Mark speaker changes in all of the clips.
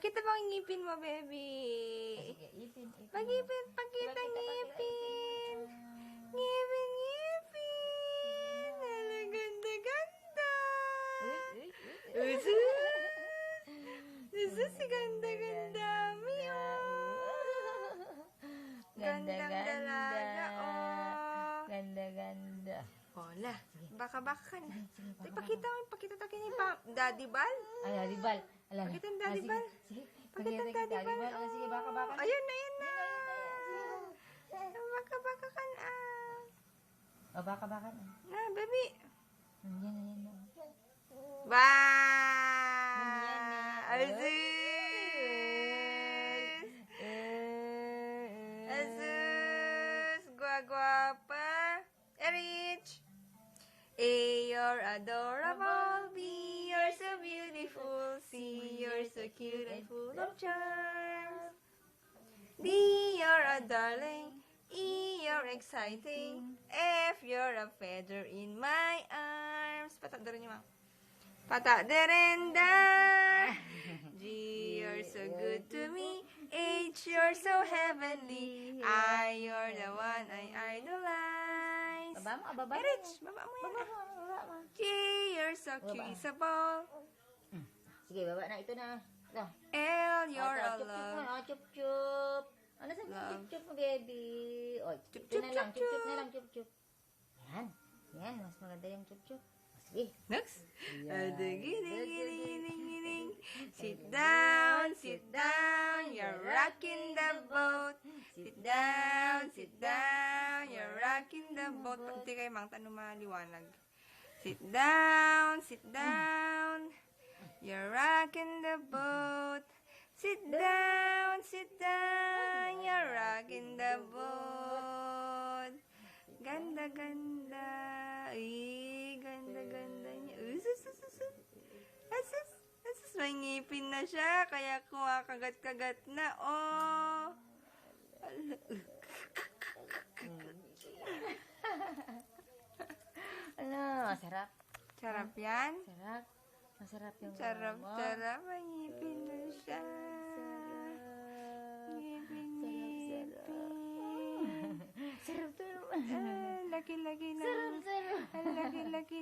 Speaker 1: Pakita mo ang ngipin mo, baby.
Speaker 2: Sige, ipin.
Speaker 1: Mag-ipin, pakita ngipin. Ngipin, ngipin. Ala, ganda-ganda. Usus, ganda-ganda. Meow. Gandang dalaga, oh.
Speaker 2: Ganda-ganda.
Speaker 1: Hola, baka-baka ka na. Pakita tayo ni Daddy Bal.
Speaker 2: Ay, Daddy-Bal.
Speaker 1: Pakita ang Daddy-Bal.
Speaker 2: Sige.
Speaker 1: Pakita ang Daddy-Bal.
Speaker 2: Sige, baka-baka.
Speaker 1: Ayun na. Baka-baka ka na.
Speaker 2: O, baka-baka na.
Speaker 1: Baby.
Speaker 2: Yan.
Speaker 1: Azus, guapa. Erich. You're adorable. B, you're so beautiful. C, you're so cute and full of charms. D, you're a darling. E, you're exciting. F, you're a feather in my arms. Patak rin yung mga. Patak derenda. G, you're so good to me. H, you're so heavenly. I, you're the one I idolize.
Speaker 2: Baba mo.
Speaker 1: Rich, baba mo yan.
Speaker 2: Baba mo.
Speaker 1: K, you're so kissable.
Speaker 2: Sige, baba na. Ito na. Ito.
Speaker 1: L, you're a love.
Speaker 2: Chup-chup. Ano sa chup-chup mo, baby? O, chup-chup na lang. Chup-chup na lang. Chup-chup. Yan. Mas maganda yung chup-chup. Sige.
Speaker 1: Next. Giling. Sit down. You're rocking the boat. Sit down. You're rocking the boat. Pag di kayo mang tanong maliwanag. Sit down. You're rocking the boat. Sit down. You're rocking the boat. Ganda. Ay, ganda niya. Asus, may ngipin na siya. Kaya kumakagat-kagat na. Oh.
Speaker 2: Ano, masarap.
Speaker 1: Sarap yan.
Speaker 2: Masarap yung
Speaker 1: Sarap.
Speaker 2: mo.
Speaker 1: May ngipin na siya. Ngipin.
Speaker 2: Sarap to.
Speaker 1: Laki-laki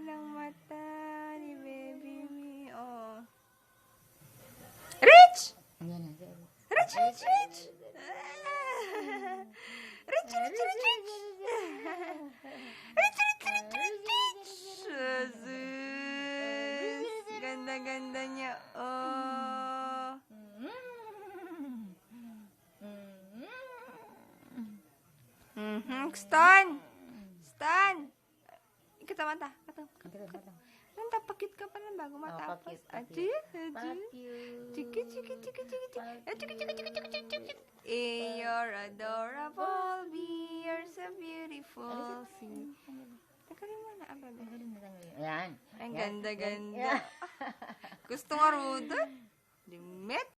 Speaker 1: ng mata ni baby me. Oh. Rich!
Speaker 2: Ayan na.
Speaker 1: Rich! Azus! Ganda niya. Oh. Stan! Ikataman ta. Nanta, pakit ka pa lang bago matapos.
Speaker 2: Pakit.
Speaker 1: Chiki. You're adorable. B, you're so beautiful. C. Tagalin mo na, bebe.
Speaker 2: Ayan.
Speaker 1: Ang ganda. Gusto nga rudot. Limit.